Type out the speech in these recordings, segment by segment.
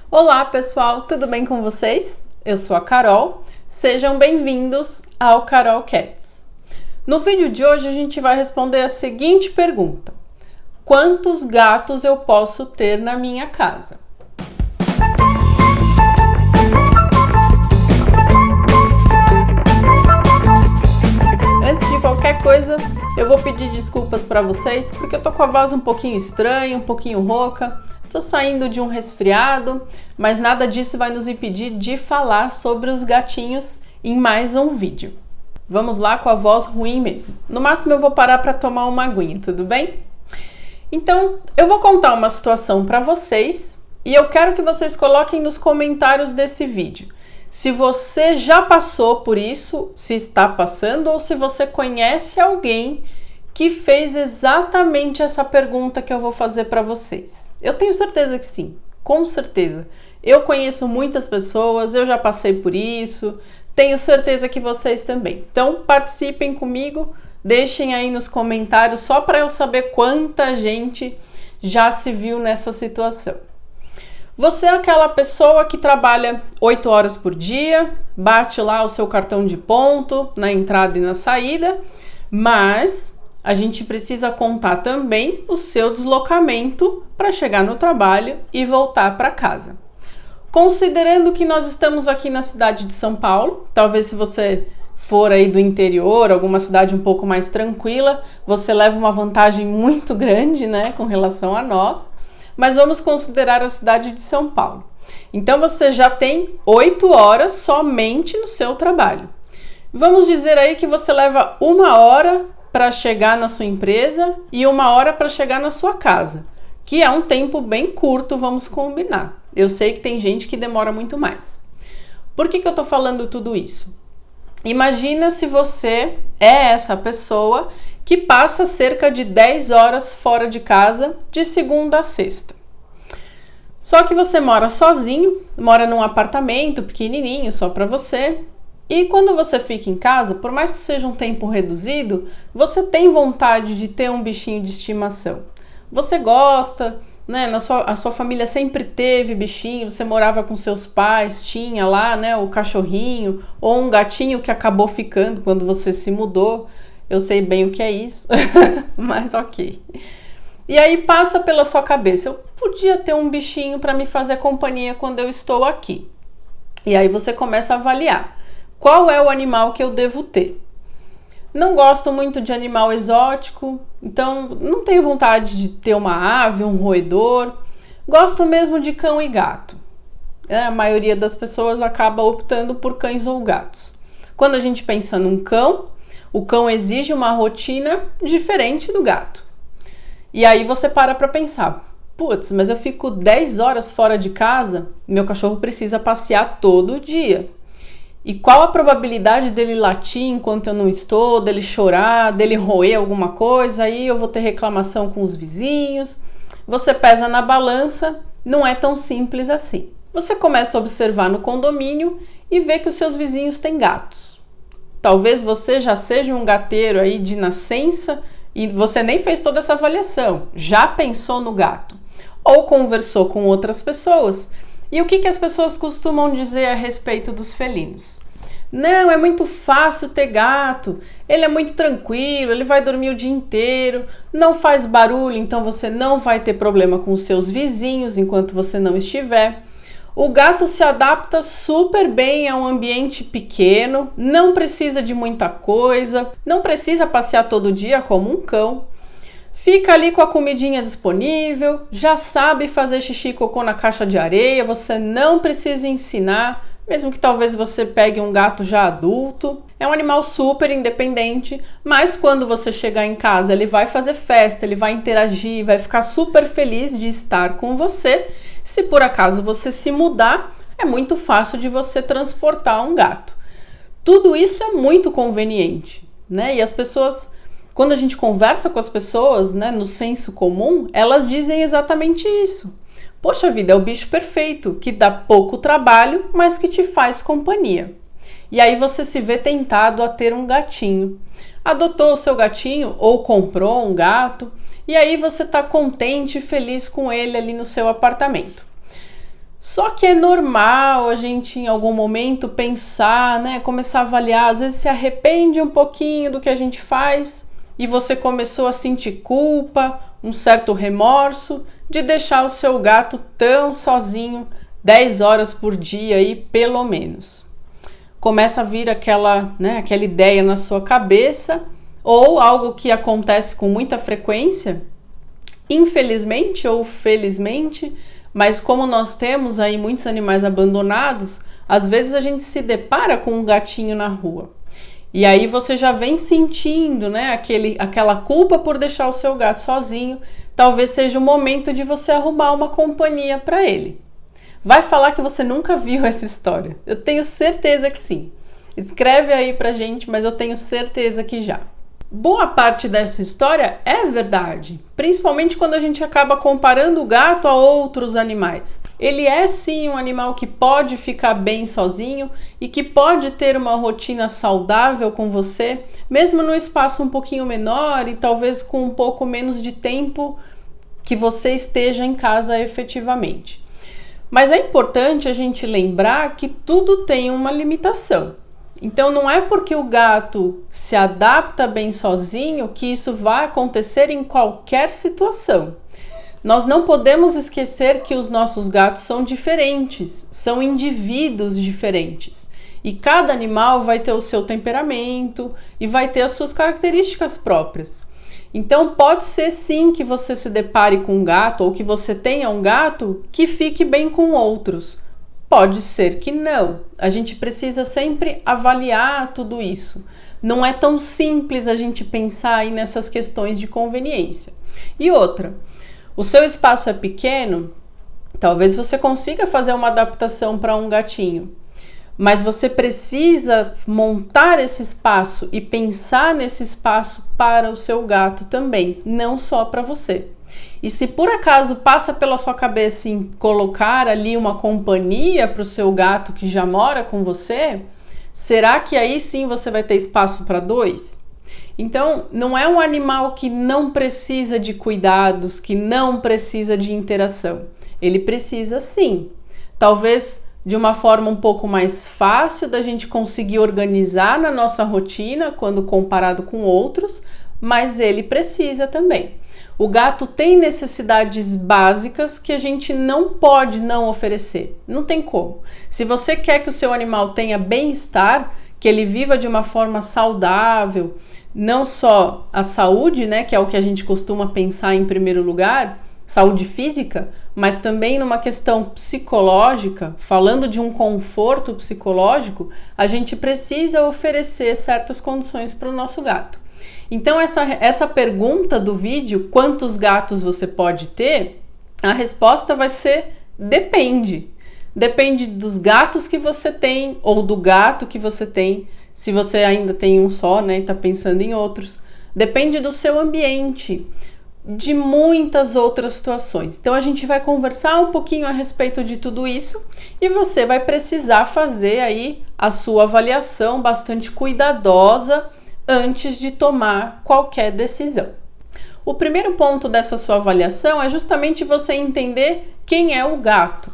Olá pessoal, tudo bem com vocês? Eu sou a Carol, sejam bem-vindos ao Carol Cats. No vídeo de hoje a gente vai responder a seguinte pergunta: quantos gatos eu posso ter na minha casa? Antes de qualquer coisa, eu vou pedir desculpas para vocês porque eu tô com a voz um pouquinho estranha, um pouquinho rouca. Estou saindo de um resfriado, mas nada disso vai nos impedir de falar sobre os gatinhos em mais um vídeo. Vamos lá com a voz ruim mesmo. No máximo eu vou parar para tomar uma aguinha, tudo bem? Então, eu vou contar uma situação para vocês e eu quero que vocês coloquem nos comentários desse vídeo se você já passou por isso, se está passando ou se você conhece alguém que fez exatamente essa pergunta que eu vou fazer para vocês. Eu tenho certeza que sim, com certeza. Eu conheço muitas pessoas, eu já passei por isso, tenho certeza que vocês também. Então participem comigo, deixem aí nos comentários só para eu saber quanta gente já se viu nessa situação. Você é aquela pessoa que trabalha 8 horas por dia, bate lá o seu cartão de ponto na entrada e na saída, mas a gente precisa contar também o seu deslocamento para chegar no trabalho e voltar para casa. Considerando que nós estamos aqui na cidade de São Paulo, talvez se você for aí do interior, alguma cidade um pouco mais tranquila, você leva uma vantagem muito grande, né, com relação a nós, mas vamos considerar a cidade de São Paulo. Então você já tem 8 horas somente no seu trabalho. Vamos dizer aí que você leva 1 hora para chegar na sua empresa e 1 hora para chegar na sua casa, que é um tempo bem curto, vamos combinar. Eu sei que tem gente que demora muito mais. Por que eu tô falando tudo isso? Imagina se você é essa pessoa que passa cerca de 10 horas fora de casa de segunda a sexta. Só que você mora sozinho, mora num apartamento pequenininho só para você. E quando você fica em casa, por mais que seja um tempo reduzido, você tem vontade de ter um bichinho de estimação. Você gosta, né? A sua família sempre teve bichinho, você morava com seus pais, tinha lá, né, o cachorrinho ou um gatinho que acabou ficando quando você se mudou. Eu sei bem o que é isso, mas ok. E aí passa pela sua cabeça, eu podia ter um bichinho para me fazer companhia quando eu estou aqui. E aí você começa a avaliar. Qual é o animal que eu devo ter? Não gosto muito de animal exótico, então não tenho vontade de ter uma ave, um roedor. Gosto mesmo de cão e gato. A maioria das pessoas acaba optando por cães ou gatos. Quando a gente pensa num cão, o cão exige uma rotina diferente do gato. E aí você para pensar, putz, mas eu fico 10 horas fora de casa, meu cachorro precisa passear todo dia. E qual a probabilidade dele latir enquanto eu não estou, dele chorar, dele roer alguma coisa, aí eu vou ter reclamação com os vizinhos. Você pesa na balança, não é tão simples assim. Você começa a observar no condomínio e vê que os seus vizinhos têm gatos. Talvez você já seja um gateiro aí de nascença e você nem fez toda essa avaliação, já pensou no gato. Ou conversou com outras pessoas. E o que as pessoas costumam dizer a respeito dos felinos? Não, é muito fácil ter gato, ele é muito tranquilo, ele vai dormir o dia inteiro, não faz barulho, então você não vai ter problema com os seus vizinhos enquanto você não estiver. O gato se adapta super bem a um ambiente pequeno, não precisa de muita coisa, não precisa passear todo dia como um cão. Fica ali com a comidinha disponível, já sabe fazer xixi e cocô na caixa de areia, você não precisa ensinar, mesmo que talvez você pegue um gato já adulto. É um animal super independente, mas quando você chegar em casa ele vai fazer festa, ele vai interagir, vai ficar super feliz de estar com você. Se por acaso você se mudar, é muito fácil de você transportar um gato. Tudo isso é muito conveniente, né? E as pessoas, quando a gente conversa com as pessoas, né, no senso comum, elas dizem exatamente isso. Poxa vida, é o bicho perfeito, que dá pouco trabalho, mas que te faz companhia. E aí você se vê tentado a ter um gatinho. Adotou o seu gatinho ou comprou um gato, e aí você está contente e feliz com ele ali no seu apartamento. Só que é normal a gente em algum momento pensar, né, começar a avaliar, às vezes se arrepende um pouquinho do que a gente faz e você começou a sentir culpa, um certo remorso de deixar o seu gato tão sozinho 10 horas por dia aí, pelo menos. Começa a vir aquela ideia na sua cabeça, ou algo que acontece com muita frequência, infelizmente ou felizmente, mas como nós temos aí muitos animais abandonados, às vezes a gente se depara com um gatinho na rua. E aí você já vem sentindo, né, aquela culpa por deixar o seu gato sozinho. Talvez seja o momento de você arrumar uma companhia para ele. Vai falar que você nunca viu essa história. Eu tenho certeza que sim. Escreve aí pra gente, mas eu tenho certeza que já. Boa parte dessa história é verdade, principalmente quando a gente acaba comparando o gato a outros animais. Ele é sim um animal que pode ficar bem sozinho e que pode ter uma rotina saudável com você, mesmo num espaço um pouquinho menor e talvez com um pouco menos de tempo que você esteja em casa efetivamente. Mas é importante a gente lembrar que tudo tem uma limitação. Então não é porque o gato se adapta bem sozinho que isso vai acontecer em qualquer situação. Nós não podemos esquecer que os nossos gatos são diferentes, são indivíduos diferentes. E cada animal vai ter o seu temperamento e vai ter as suas características próprias. Então pode ser sim que você se depare com um gato ou que você tenha um gato que fique bem com outros. Pode ser que não. A gente precisa sempre avaliar tudo isso. Não é tão simples a gente pensar aí nessas questões de conveniência. E outra, o seu espaço é pequeno, talvez você consiga fazer uma adaptação para um gatinho, mas você precisa montar esse espaço e pensar nesse espaço para o seu gato também, não só para você. E se por acaso passa pela sua cabeça em colocar ali uma companhia para o seu gato que já mora com você, será que aí sim você vai ter espaço para dois? Então, não é um animal que não precisa de cuidados, que não precisa de interação. Ele precisa sim. Talvez de uma forma um pouco mais fácil da gente conseguir organizar na nossa rotina quando comparado com outros, mas ele precisa também. O gato tem necessidades básicas que a gente não pode não oferecer. Não tem como. Se você quer que o seu animal tenha bem-estar, que ele viva de uma forma saudável, não só a saúde, né, que é o que a gente costuma pensar em primeiro lugar, saúde física, mas também numa questão psicológica, falando de um conforto psicológico, a gente precisa oferecer certas condições para o nosso gato. Então essa pergunta do vídeo, quantos gatos você pode ter? A resposta vai ser depende. Depende dos gatos que você tem ou do gato que você tem, se você ainda tem um só, né, e tá pensando em outros. Depende do seu ambiente, de muitas outras situações. Então a gente vai conversar um pouquinho a respeito de tudo isso e você vai precisar fazer aí a sua avaliação bastante cuidadosa antes de tomar qualquer decisão. O primeiro ponto dessa sua avaliação é justamente você entender quem é o gato.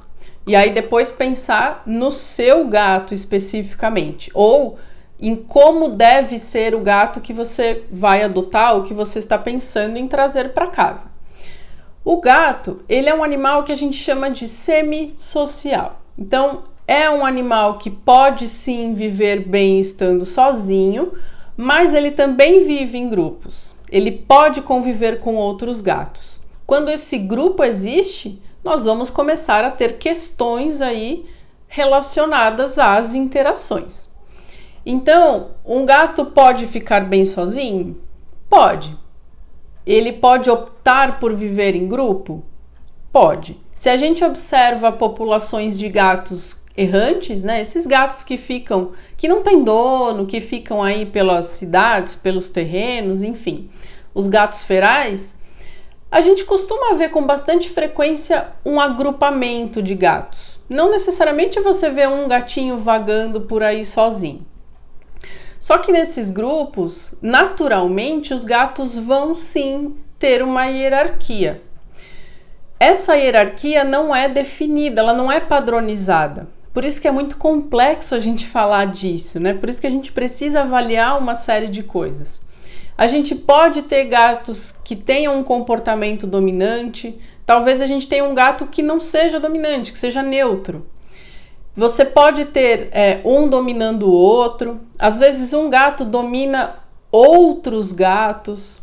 E aí depois pensar no seu gato especificamente, ou em como deve ser o gato que você vai adotar ou que você está pensando em trazer para casa. O gato, ele é um animal que a gente chama de semissocial. Então, é um animal que pode sim viver bem estando sozinho, mas ele também vive em grupos. Ele pode conviver com outros gatos. Quando esse grupo existe, nós vamos começar a ter questões aí relacionadas às interações. Então, um gato pode ficar bem sozinho? Pode. Ele pode optar por viver em grupo? Pode. Se a gente observa populações de gatos errantes, né, esses gatos que não tem dono, que ficam aí pelas cidades, pelos terrenos, enfim, os gatos ferais, a gente costuma ver com bastante frequência um agrupamento de gatos. Não necessariamente você vê um gatinho vagando por aí sozinho. Só que nesses grupos, naturalmente, os gatos vão sim ter uma hierarquia. essa hierarquia não é definida, ela não é padronizada. Por isso que é muito complexo a gente falar disso, né? Por isso que a gente precisa avaliar uma série de coisas. A gente pode ter gatos que tenham um comportamento dominante, talvez a gente tenha um gato que não seja dominante, que seja neutro. Você pode ter um dominando o outro, às vezes um gato domina outros gatos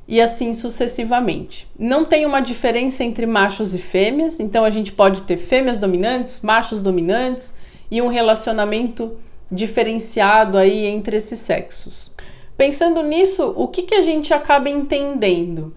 e assim sucessivamente. Não tem uma diferença entre machos e fêmeas, então a gente pode ter fêmeas dominantes, machos dominantes e um relacionamento diferenciado aí entre esses sexos. Pensando nisso, o que a gente acaba entendendo?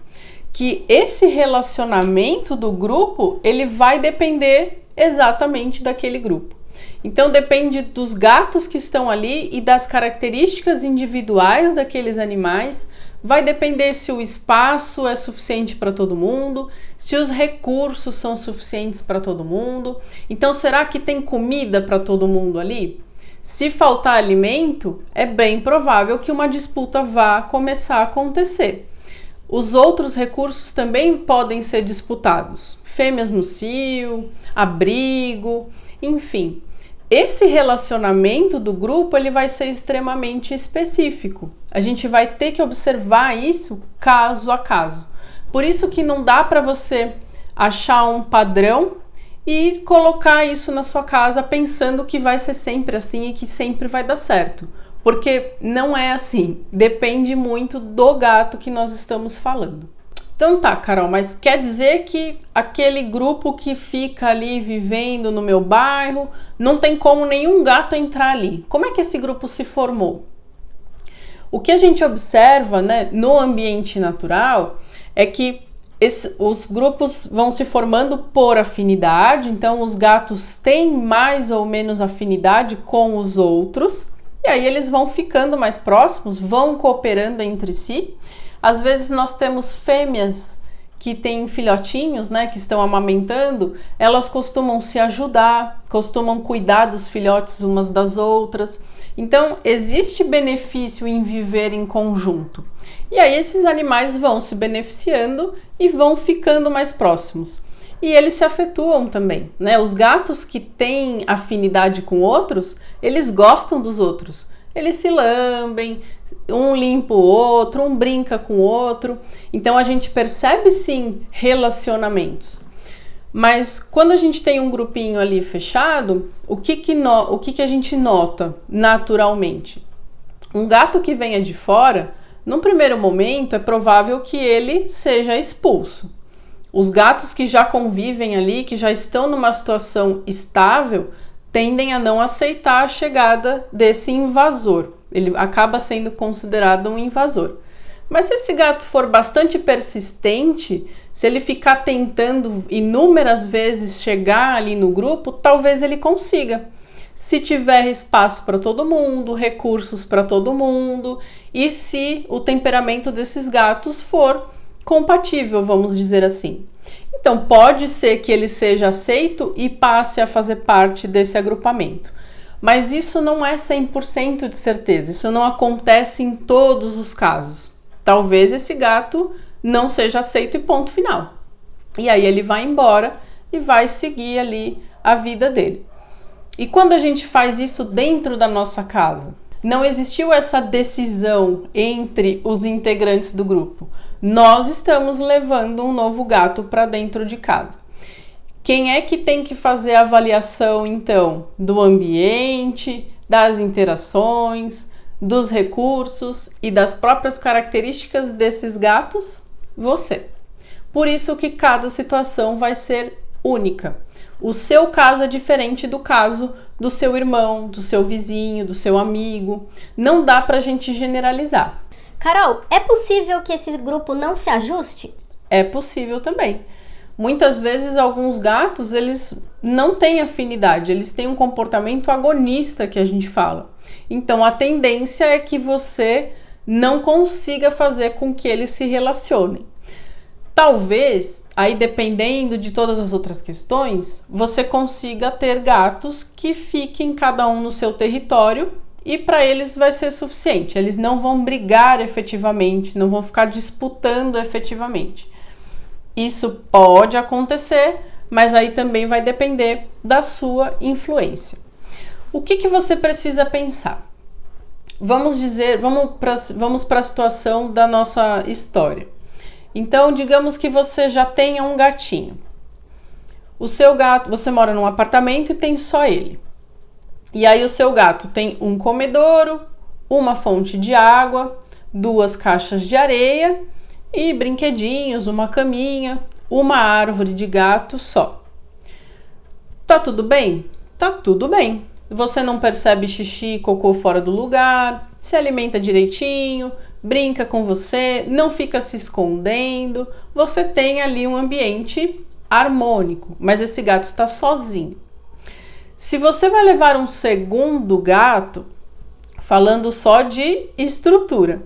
Que esse relacionamento do grupo, ele vai depender exatamente daquele grupo. Então depende dos gatos que estão ali e das características individuais daqueles animais. Vai depender se o espaço é suficiente para todo mundo, se os recursos são suficientes para todo mundo. Então, será que tem comida para todo mundo ali? Se faltar alimento, é bem provável que uma disputa vá começar a acontecer. Os outros recursos também podem ser disputados. Fêmeas no cio, abrigo, enfim. Esse relacionamento do grupo ele vai ser extremamente específico. A gente vai ter que observar isso caso a caso. Por isso que não dá para você achar um padrão e colocar isso na sua casa pensando que vai ser sempre assim e que sempre vai dar certo. Porque não é assim. Depende muito do gato que nós estamos falando. Então tá, Carol, mas quer dizer que aquele grupo que fica ali vivendo no meu bairro, não tem como nenhum gato entrar ali. Como é que esse grupo se formou? O que a gente observa, né, no ambiente natural é que os grupos vão se formando por afinidade, então os gatos têm mais ou menos afinidade com os outros, e aí eles vão ficando mais próximos, vão cooperando entre si. Às vezes nós temos fêmeas que têm filhotinhos, né, que estão amamentando, elas costumam se ajudar, costumam cuidar dos filhotes umas das outras. Então, existe benefício em viver em conjunto. E aí esses animais vão se beneficiando e vão ficando mais próximos. E eles se afetuam também, né? Os gatos que têm afinidade com outros, eles gostam dos outros. Eles se lambem, um limpa o outro, um brinca com o outro. Então a gente percebe sim relacionamentos. Mas quando a gente tem um grupinho ali fechado, o que a gente nota naturalmente? Um gato que venha de fora, num primeiro momento é provável que ele seja expulso. Os gatos que já convivem ali, que já estão numa situação estável, tendem a não aceitar a chegada desse invasor. Ele acaba sendo considerado um invasor. Mas se esse gato for bastante persistente, se ele ficar tentando inúmeras vezes chegar ali no grupo, talvez ele consiga. Se tiver espaço para todo mundo, recursos para todo mundo e se o temperamento desses gatos for compatível, vamos dizer assim. Então, pode ser que ele seja aceito e passe a fazer parte desse agrupamento. Mas isso não é 100% de certeza, isso não acontece em todos os casos. Talvez esse gato não seja aceito e ponto final. E aí ele vai embora e vai seguir ali a vida dele. E quando a gente faz isso dentro da nossa casa, não existiu essa decisão entre os integrantes do grupo. Nós estamos levando um novo gato para dentro de casa. Quem é que tem que fazer a avaliação, então, do ambiente, das interações, dos recursos e das próprias características desses gatos? Você. Por isso que cada situação vai ser única. O seu caso é diferente do caso do seu irmão, do seu vizinho, do seu amigo. Não dá pra gente generalizar. Carol, é possível que esse grupo não se ajuste? É possível também. Muitas vezes alguns gatos, eles não têm afinidade, eles têm um comportamento agonista que a gente fala. Então a tendência é que você não consiga fazer com que eles se relacionem. Talvez, aí dependendo de todas as outras questões, você consiga ter gatos que fiquem cada um no seu território e para eles vai ser suficiente. Eles não vão brigar efetivamente, não vão ficar disputando efetivamente. Isso pode acontecer, mas aí também vai depender da sua influência. O que você precisa pensar? Vamos para a situação da nossa história. Então, digamos que você já tenha um gatinho. O seu gato, você mora num apartamento e tem só ele. E aí o seu gato tem um comedouro, uma fonte de água, 2 caixas de areia e brinquedinhos, uma caminha, uma árvore de gato só. Tá tudo bem? Tá tudo bem. Você não percebe xixi e cocô fora do lugar, se alimenta direitinho, brinca com você, não fica se escondendo. Você tem ali um ambiente harmônico, mas esse gato está sozinho. Se você vai levar um segundo gato, falando só de estrutura,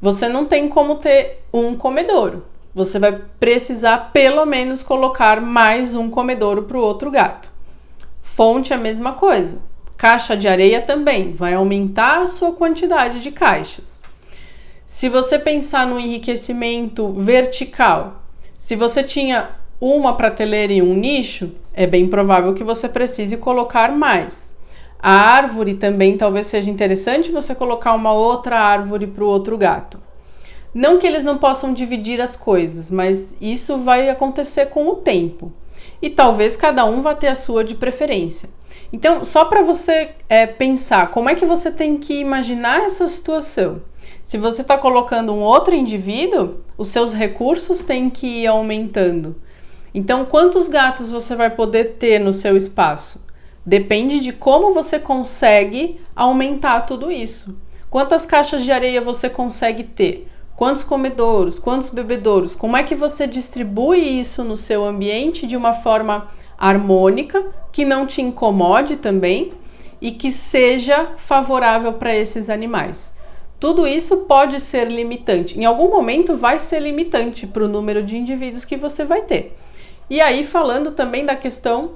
você não tem como ter um comedouro. Você vai precisar pelo menos colocar mais um comedouro para o outro gato. Fonte é a mesma coisa. Caixa de areia também vai aumentar a sua quantidade de caixas. Se você pensar no enriquecimento vertical, se você tinha uma prateleira e um nicho, é bem provável que você precise colocar mais. A árvore também talvez seja interessante você colocar uma outra árvore para o outro gato. Não que eles não possam dividir as coisas, mas isso vai acontecer com o tempo. E talvez cada um vá ter a sua de preferência. Então, só para você pensar como é que você tem que imaginar essa situação. Se você está colocando um outro indivíduo, os seus recursos têm que ir aumentando. Então, quantos gatos você vai poder ter no seu espaço? Depende de como você consegue aumentar tudo isso. Quantas caixas de areia você consegue ter? Quantos comedouros? Quantos bebedouros? Como é que você distribui isso no seu ambiente de uma forma harmônica, que não te incomode também e que seja favorável para esses animais? Tudo isso pode ser limitante. Em algum momento vai ser limitante para o número de indivíduos que você vai ter. E aí, falando também da questão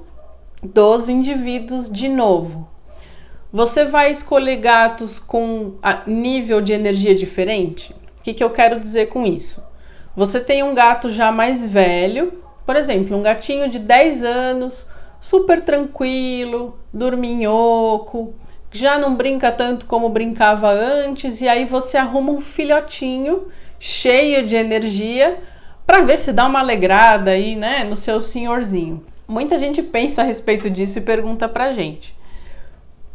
dos indivíduos de novo. Você vai escolher gatos com nível de energia diferente? O que eu quero dizer com isso? Você tem um gato já mais velho, por exemplo, um gatinho de 10 anos, super tranquilo, dorminhoco, já não brinca tanto como brincava antes, e aí você arruma um filhotinho cheio de energia para ver se dá uma alegrada aí, né, no seu senhorzinho. Muita gente pensa a respeito disso e pergunta pra gente.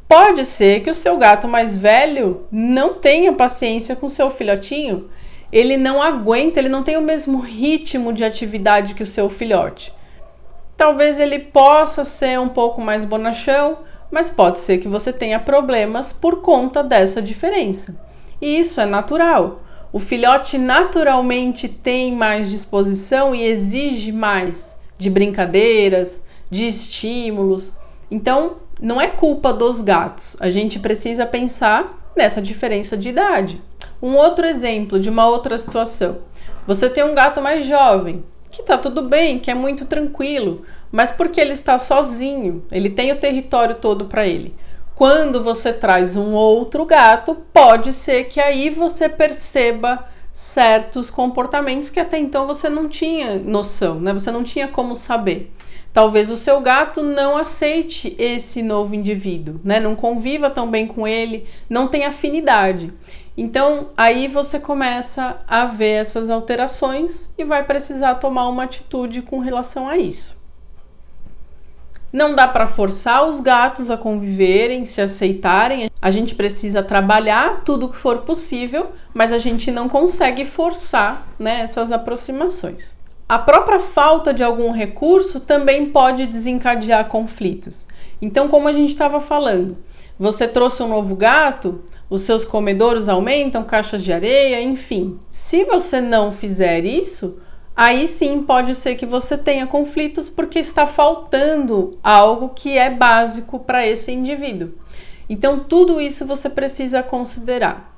Pode ser que o seu gato mais velho não tenha paciência com o seu filhotinho, ele não aguenta, ele não tem o mesmo ritmo de atividade que o seu filhote. Talvez ele possa ser um pouco mais bonachão, mas pode ser que você tenha problemas por conta dessa diferença. E isso é natural. O filhote naturalmente tem mais disposição e exige mais de brincadeiras, de estímulos. Então, não é culpa dos gatos. A gente precisa pensar nessa diferença de idade. Um outro exemplo de uma outra situação. Você tem um gato mais jovem, que tá tudo bem, que é muito tranquilo, mas porque ele está sozinho, ele tem o território todo para ele. Quando você traz um outro gato, pode ser que aí você perceba certos comportamentos que até então você não tinha noção, né? Você não tinha como saber. Talvez o seu gato não aceite esse novo indivíduo, né? Não conviva tão bem com ele, não tem afinidade. Então, aí você começa a ver essas alterações e vai precisar tomar uma atitude com relação a isso. Não dá para forçar os gatos a conviverem, se aceitarem. A gente precisa trabalhar tudo o que for possível, mas a gente não consegue forçar, né, essas aproximações. A própria falta de algum recurso também pode desencadear conflitos. Então, como a gente estava falando, você trouxe um novo gato, os seus comedouros aumentam, caixas de areia, enfim. Se você não fizer isso, aí sim pode ser que você tenha conflitos porque está faltando algo que é básico para esse indivíduo. Então, tudo isso você precisa considerar.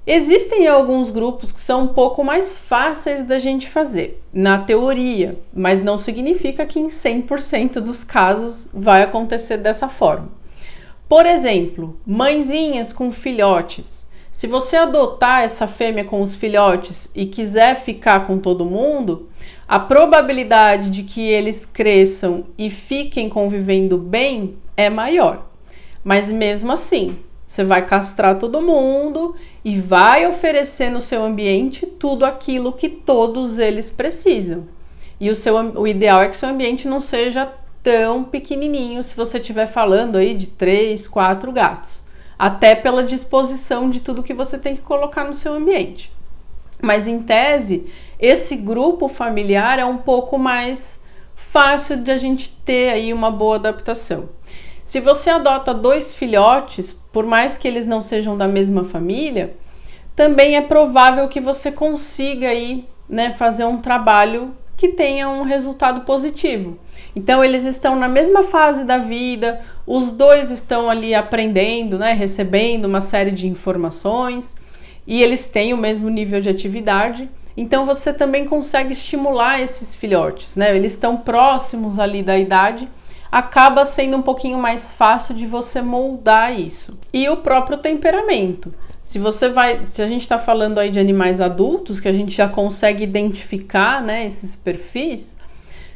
Existem alguns grupos que são um pouco mais fáceis da gente fazer, na teoria, mas não significa que em 100% dos casos vai acontecer dessa forma. Por exemplo, mãezinhas com filhotes. Se você adotar essa fêmea com os filhotes e quiser ficar com todo mundo, a probabilidade de que eles cresçam e fiquem convivendo bem é maior. Mas mesmo assim, você vai castrar todo mundo e vai oferecer no seu ambiente tudo aquilo que todos eles precisam. E o ideal é que o seu ambiente não seja tão pequenininho se você estiver falando aí de 3, 4 gatos. Até pela disposição de tudo que você tem que colocar no seu ambiente. Mas em tese, esse grupo familiar é um pouco mais fácil de a gente ter aí uma boa adaptação. Se você adota 2 filhotes, por mais que eles não sejam da mesma família, também é provável que você consiga aí, né, fazer um trabalho que tenha um resultado positivo. Então eles estão na mesma fase da vida, os 2 estão ali aprendendo, né, recebendo uma série de informações e eles têm o mesmo nível de atividade. Então você também consegue estimular esses filhotes, né? Eles estão próximos ali da idade, acaba sendo um pouquinho mais fácil de você moldar isso. E o próprio temperamento. Se a gente está falando aí de animais adultos, que a gente já consegue identificar, né, esses perfis,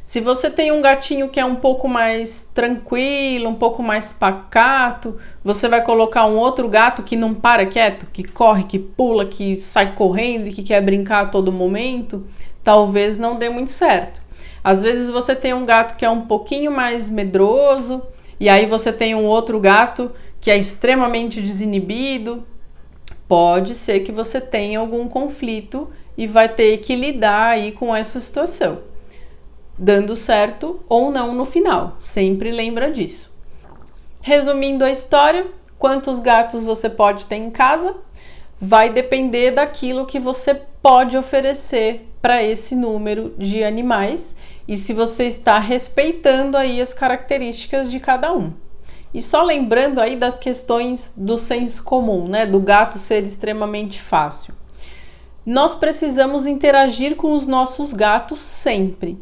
se você tem um gatinho que é um pouco mais tranquilo, um pouco mais pacato, você vai colocar um outro gato que não para quieto, que corre, que pula, que sai correndo e que quer brincar a todo momento, talvez não dê muito certo. Às vezes você tem um gato que é um pouquinho mais medroso, e aí você tem um outro gato que é extremamente desinibido. Pode ser que você tenha algum conflito e vai ter que lidar aí com essa situação, dando certo ou não no final. Sempre lembra disso. Resumindo a história, quantos gatos você pode ter em casa vai depender daquilo que você pode oferecer para esse número de animais e se você está respeitando aí as características de cada um. E só lembrando aí das questões do senso comum, né, do gato ser extremamente fácil. Nós precisamos interagir com os nossos gatos sempre.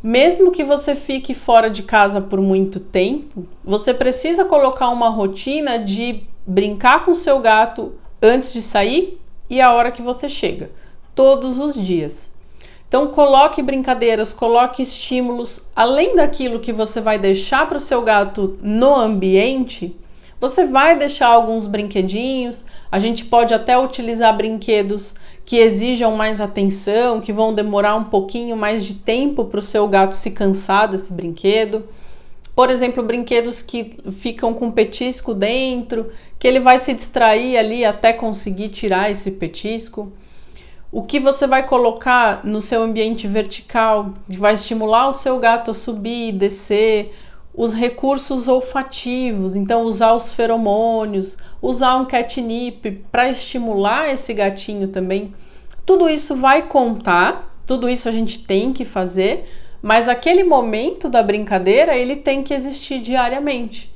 Mesmo que você fique fora de casa por muito tempo, você precisa colocar uma rotina de brincar com o seu gato antes de sair e a hora que você chega, todos os dias. Então coloque brincadeiras, coloque estímulos, além daquilo que você vai deixar para o seu gato no ambiente, você vai deixar alguns brinquedinhos, a gente pode até utilizar brinquedos que exijam mais atenção, que vão demorar um pouquinho mais de tempo para o seu gato se cansar desse brinquedo. Por exemplo, brinquedos que ficam com petisco dentro, que ele vai se distrair ali até conseguir tirar esse petisco. O que você vai colocar no seu ambiente vertical, que vai estimular o seu gato a subir e descer, os recursos olfativos, então usar os feromônios, usar um catnip para estimular esse gatinho também. Tudo isso vai contar, tudo isso a gente tem que fazer, mas aquele momento da brincadeira ele tem que existir diariamente.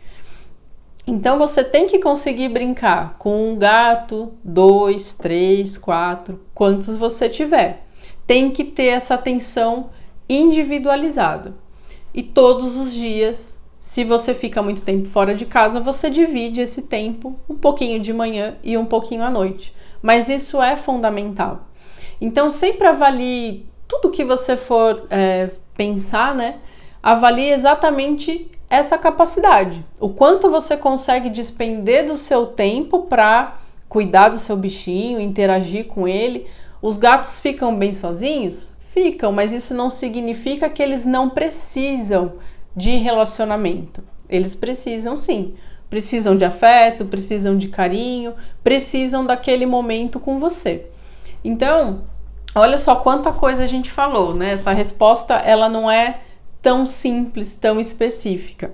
Então você tem que conseguir brincar com um gato, 2, 3, 4, quantos você tiver. Tem que ter essa atenção individualizada. E todos os dias, se você fica muito tempo fora de casa, você divide esse tempo, um pouquinho de manhã e um pouquinho à noite. Mas isso é fundamental. Então sempre avalie tudo que você for pensar, né? Avalie exatamente essa capacidade. O quanto você consegue despender do seu tempo para cuidar do seu bichinho, interagir com ele. Os gatos ficam bem sozinhos? Ficam, mas isso não significa que eles não precisam de relacionamento. Eles precisam sim. Precisam de afeto, precisam de carinho, precisam daquele momento com você. Então, olha só quanta coisa a gente falou, né? Essa resposta, ela não é tão simples, tão específica.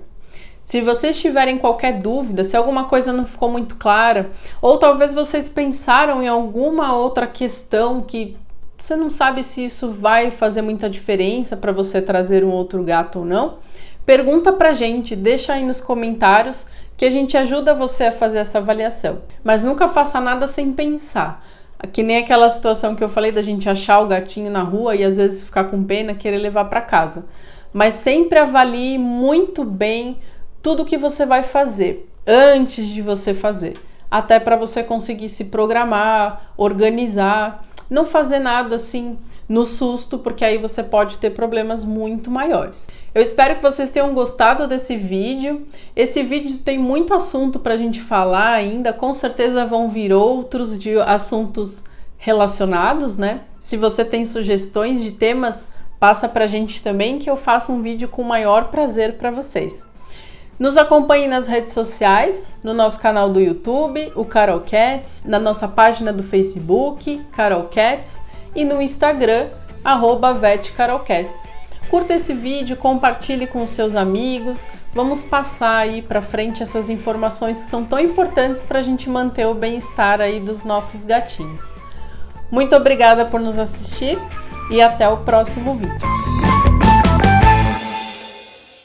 Se vocês tiverem qualquer dúvida, se alguma coisa não ficou muito clara, ou talvez vocês pensaram em alguma outra questão que você não sabe se isso vai fazer muita diferença para você trazer um outro gato ou não, pergunta pra gente, deixa aí nos comentários que a gente ajuda você a fazer essa avaliação. Mas nunca faça nada sem pensar. Que nem aquela situação que eu falei da gente achar o gatinho na rua e às vezes ficar com pena e querer levar para casa. Mas sempre avalie muito bem tudo que você vai fazer antes de você fazer, até para você conseguir se programar, organizar, não fazer nada assim no susto, porque aí você pode ter problemas muito maiores. Eu espero que vocês tenham gostado desse vídeo. Esse vídeo tem muito assunto para a gente falar ainda, com certeza vão vir outros de assuntos relacionados, né? Se você tem sugestões de temas, passa pra gente também que eu faço um vídeo com o maior prazer para vocês. Nos acompanhe nas redes sociais, no nosso canal do YouTube, o Carol Cats, na nossa página do Facebook, Carol Cats, e no Instagram, @vetcarolcats. Curta esse vídeo, compartilhe com os seus amigos, vamos passar aí para frente essas informações que são tão importantes para a gente manter o bem-estar aí dos nossos gatinhos. Muito obrigada por nos assistir e até o próximo vídeo.